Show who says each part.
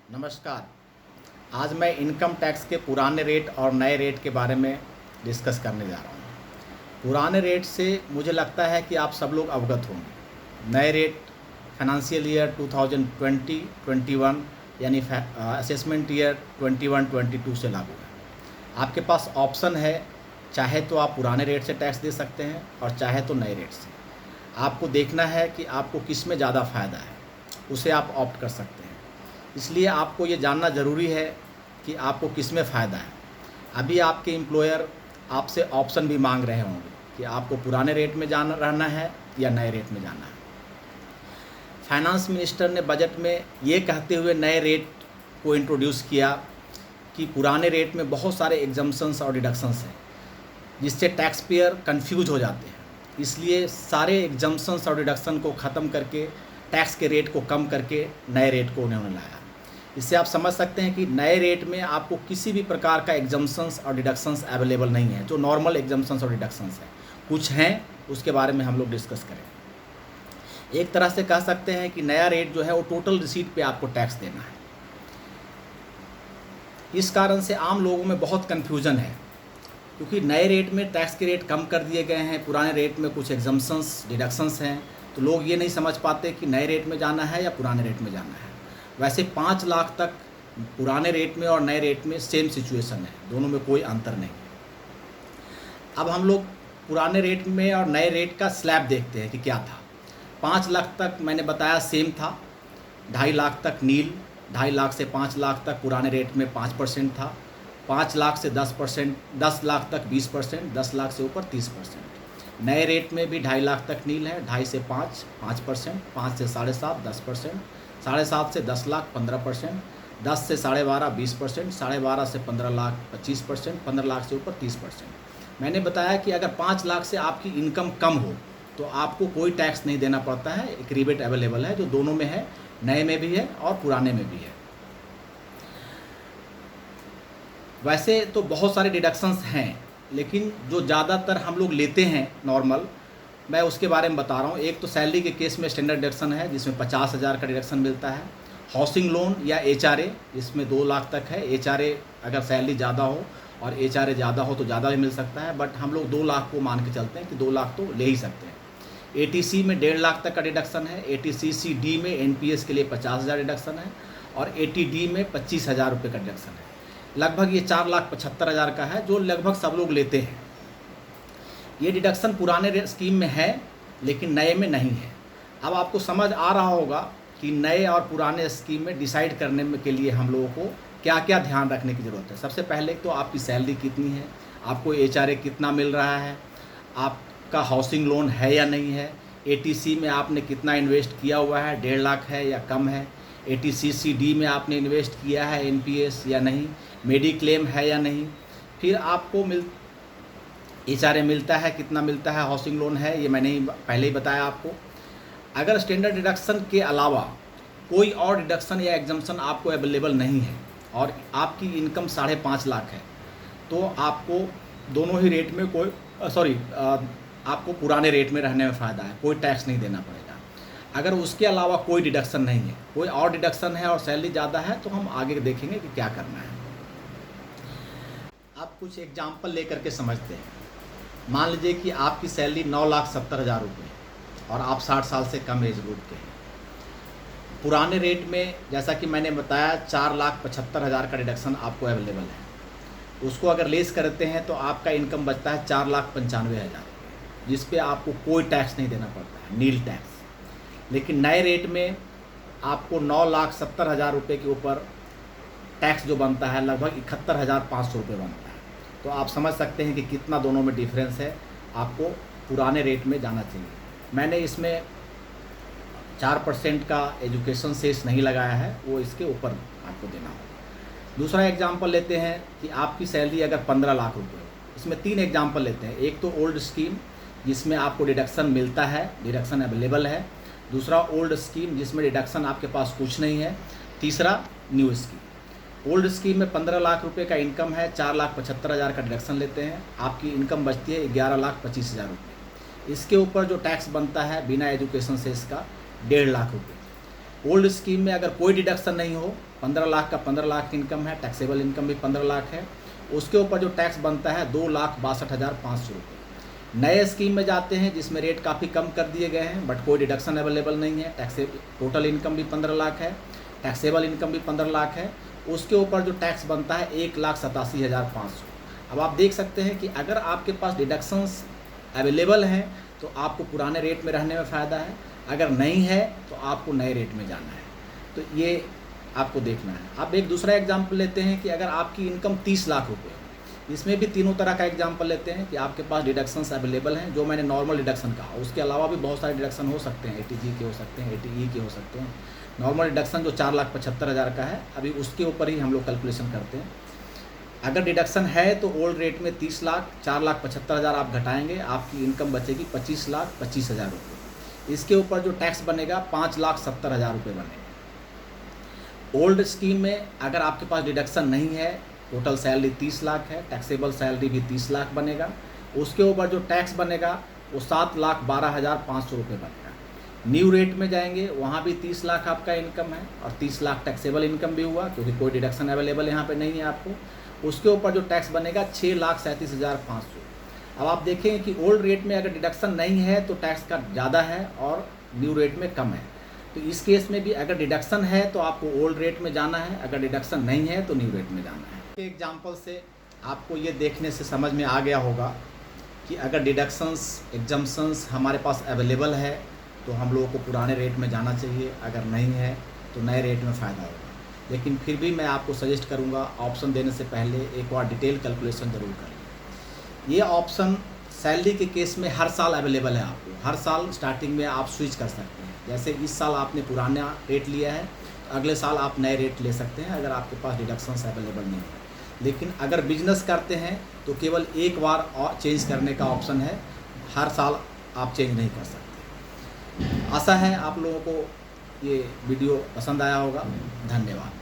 Speaker 1: नमस्कार। आज मैं इनकम टैक्स के पुराने रेट और नए रेट के बारे में डिस्कस करने जा रहा हूँ। पुराने रेट से मुझे लगता है कि आप सब लोग अवगत होंगे। नए रेट फाइनेंशियल ईयर 2020-21 यानी असेसमेंट ईयर 21-22 से लागू है। आपके पास ऑप्शन है, चाहे तो आप पुराने रेट से टैक्स दे सकते हैं और चाहे तो नए रेट से। आपको देखना है कि आपको किस में ज़्यादा फ़ायदा है, उसे आप ऑप्ट कर सकते हैं। इसलिए आपको ये जानना ज़रूरी है कि आपको किस में फ़ायदा है। अभी आपके एम्प्लॉयर आपसे ऑप्शन भी मांग रहे होंगे कि आपको पुराने रेट में जाना रहना है या नए रेट में जाना है। फाइनेंस मिनिस्टर ने बजट में ये कहते हुए नए रेट को इंट्रोड्यूस किया कि पुराने रेट में बहुत सारे एग्जम्पशंस और डिडक्शंस हैं, जिससे टैक्स पेयर कन्फ्यूज हो जाते हैं। इसलिए सारे एग्जम्पशंस और डिडक्शन को ख़त्म करके टैक्स के रेट को कम करके नए रेट को उन्होंने लाया। इससे आप समझ सकते हैं कि नए रेट में आपको किसी भी प्रकार का एग्जम्पशंस और डिडक्शंस अवेलेबल नहीं है। जो नॉर्मल एग्जम्पशंस और डिडक्शंस हैं, कुछ हैं, उसके बारे में हम लोग डिस्कस करें। एक तरह से कह सकते हैं कि नया रेट जो है वो टोटल रिसीट पे आपको टैक्स देना है। इस कारण से आम लोगों में बहुत कन्फ्यूजन है, क्योंकि नए रेट में टैक्स के रेट कम कर दिए गए हैं, पुराने रेट में कुछ एग्जम्पशंस डिडक्शंस हैं, तो लोग ये नहीं समझ पाते कि नए रेट में जाना है या पुराने रेट में जाना है। वैसे 5 लाख तक पुराने रेट में और नए रेट में सेम सिचुएशन है, दोनों में कोई अंतर नहीं। अब हम लोग पुराने रेट में और नए रेट का स्लैब देखते हैं कि क्या था। 5 लाख तक मैंने बताया सेम था, 2.5 लाख तक नील, 2.5 लाख से 5 लाख तक पुराने रेट में 5% था, 5 लाख से 10%, 10 लाख तक 20%, 10 लाख से ऊपर 30%। नए रेट में भी 2.5 लाख तक नील है, 2.5 से 5 5%, 5 से 7.5 10%, 7.5 से 10 लाख 15%, 10 से 12.5 20%, 12.5 से 15 लाख 25%, 15 लाख से ऊपर 30%। मैंने बताया कि अगर 5 लाख से आपकी इनकम कम हो तो आपको कोई टैक्स नहीं देना पड़ता है। एक रिबेट अवेलेबल है जो दोनों में है, नए में भी है और पुराने में भी है। वैसे तो बहुत सारे डिडक्शंस हैं, लेकिन जो ज़्यादातर हम लोग लेते हैं नॉर्मल, मैं उसके बारे में बता रहा हूँ। एक तो सैलरी के केस में स्टैंडर्ड डिडक्शन है, जिसमें 50,000 का डिडक्शन मिलता है। हाउसिंग लोन या HRA, इसमें 2 लाख तक है। HRA अगर सैलरी ज़्यादा हो और HRA ज़्यादा हो तो ज़्यादा भी मिल सकता है, बट हम लोग 2 लाख को मान के चलते हैं कि 2 लाख तो ले ही सकते हैं। ATC में 1.5 लाख तक का डिडक्शन है। ATCC-D में NPS के लिए 50,000 डिडक्शन है और ATD में 25,000 रुपये का डिडक्शन है। लगभग ये 4,75,000 का है, जो लगभग सब लोग लेते हैं। ये डिडक्शन पुराने स्कीम में है लेकिन नए में नहीं है। अब आपको समझ आ रहा होगा कि नए और पुराने स्कीम में डिसाइड करने में के लिए हम लोगों को क्या क्या ध्यान रखने की ज़रूरत है। सबसे पहले तो आपकी सैलरी कितनी है, आपको HRA कितना मिल रहा है, आपका हाउसिंग लोन है या नहीं है, ATC में आपने कितना इन्वेस्ट किया हुआ है, 1.5 लाख है या कम है, ATCC-D में आपने इन्वेस्ट किया है NPS या नहीं, मेडिक्लेम है या नहीं, फिर आपको HRA मिलता है, कितना मिलता है, हाउसिंग लोन है, ये मैंने पहले ही बताया आपको। अगर स्टैंडर्ड डिडक्शन के अलावा कोई और डिडक्शन या एग्जम्पशन आपको अवेलेबल नहीं है और आपकी इनकम 5.5 लाख है, तो आपको दोनों ही रेट में आपको पुराने रेट में रहने में फ़ायदा है, कोई टैक्स नहीं देना पड़ेगा। अगर उसके अलावा कोई डिडक्शन नहीं है, कोई और डिडक्शन है और सैलरी ज़्यादा है, तो हम आगे देखेंगे कि क्या करना है। अब कुछ एग्जाम्पल लेकर के समझते हैं। मान लीजिए कि आपकी सैलरी 9,70,000 रुपये और आप 60 साल से कम एज ग्रुप के हैं। पुराने रेट में जैसा कि मैंने बताया 4,75,000 का डिडक्शन आपको अवेलेबल है। उसको अगर लेस करते हैं तो आपका इनकम बचता है 4,95,000, जिस पे आपको कोई टैक्स नहीं देना पड़ता है, नील टैक्स। लेकिन नए रेट में आपको 9,70,000 रुपये के ऊपर टैक्स जो बनता है लगभग 71,500 रुपये बनता है। तो आप समझ सकते हैं कि कितना दोनों में डिफरेंस है। आपको पुराने रेट में जाना चाहिए। मैंने इसमें 4% का एजुकेशन सेस नहीं लगाया है, वो इसके ऊपर आपको देना होगा। दूसरा एग्जांपल लेते हैं कि आपकी सैलरी अगर 15 लाख रुपये, इसमें 3 एग्जांपल लेते हैं। एक तो ओल्ड स्कीम जिसमें आपको डिडक्शन मिलता है, डिडक्शन अवेलेबल है। दूसरा ओल्ड स्कीम जिसमें डिडक्शन आपके पास कुछ नहीं है। तीसरा न्यू स्कीम। ओल्ड स्कीम में 15 लाख रुपए का इनकम है, 4,75,000 का डिडक्शन लेते हैं, आपकी इनकम बचती है 11,25,000 रुपये। इसके ऊपर जो टैक्स बनता है बिना एजुकेशन से इसका 1.5 लाख रुपये। ओल्ड स्कीम में अगर कोई डिडक्शन नहीं हो 15 लाख का 15 लाख इनकम है, टैक्सेबल इनकम भी 15 लाख है। उसके ऊपर जो टैक्स बनता है 2,62,500 रुपये। नए स्कीम में जाते हैं जिसमें रेट काफ़ी कम कर दिए गए हैं, बट कोई डिडक्शन अवेलेबल नहीं है। टोटल इनकम भी 15 लाख है, टैक्सेबल इनकम भी 15 लाख है। उसके ऊपर जो टैक्स बनता है 1,87,500। अब आप देख सकते हैं कि अगर आपके पास डिडक्शंस अवेलेबल हैं तो आपको पुराने रेट में रहने में फ़ायदा है, अगर नहीं है तो आपको नए रेट में जाना है। तो ये आपको देखना है। आप एक दूसरा एग्जाम्पल लेते हैं कि अगर आपकी इनकम 30 लाख रुपये है, इसमें भी तीनों तरह का एग्जाम्पल लेते हैं कि आपके पास डिडक्शंस अवेलेबल हैं, जो मैंने नॉर्मल डिडक्शन कहा। उसके अलावा भी बहुत सारे डिडक्शन हो सकते हैं, ATG के हो सकते हैं, ATE के हो सकते हैं। नॉर्मल डिडक्शन जो 4,75,000 का है, अभी उसके ऊपर ही हम लोग कैलकुलेशन करते हैं। अगर डिडक्शन है तो ओल्ड रेट में 30 लाख, 4,75,000 आप घटाएंगे, आपकी इनकम बचेगी 25,25,000 रुपये। इसके ऊपर जो टैक्स बनेगा 5,70,000 रुपये बनेगा। ओल्ड स्कीम में अगर आपके पास डिडक्शन नहीं है, टोटल सैलरी 30 लाख है, टैक्सेबल सैलरी भी 30 लाख बनेगा। उसके ऊपर जो टैक्स बनेगा वो 7,12,500 रुपये बनेगा। न्यू रेट में जाएंगे, वहाँ भी 30 लाख आपका इनकम है और 30 लाख टैक्सेबल इनकम भी हुआ, क्योंकि कोई डिडक्शन अवेलेबल यहाँ पे नहीं है आपको। उसके ऊपर जो टैक्स बनेगा 6,37,500। अब आप देखें कि ओल्ड रेट में अगर डिडक्शन नहीं है तो टैक्स का ज़्यादा है और न्यू रेट में कम है। तो इस केस में भी अगर डिडक्शन है तो आपको ओल्ड रेट में जाना है, अगर डिडक्शन नहीं है तो न्यू रेट में जाना है। एग्जाम्पल से आपको ये देखने से समझ में आ गया होगा कि अगर डिडक्शंस एग्जम्पशंस हमारे पास अवेलेबल है तो हम लोगों को पुराने रेट में जाना चाहिए, अगर नहीं है तो नए रेट में फ़ायदा होगा। लेकिन फिर भी मैं आपको सजेस्ट करूंगा ऑप्शन देने से पहले एक बार डिटेल कैलकुलेशन ज़रूर करें। ये ऑप्शन सैलरी के केस में हर साल अवेलेबल है आपको, हर साल स्टार्टिंग में आप स्विच कर सकते हैं। जैसे इस साल आपने पुराना रेट लिया है तो अगले साल आप नए रेट ले सकते हैं अगर आपके पास डिडक्शंस अवेलेबल नहीं है। लेकिन अगर बिजनेस करते हैं तो केवल एक बार और चेंज करने का ऑप्शन है, हर साल आप चेंज नहीं कर सकते। आशा है आप लोगों को ये वीडियो पसंद आया होगा। धन्यवाद।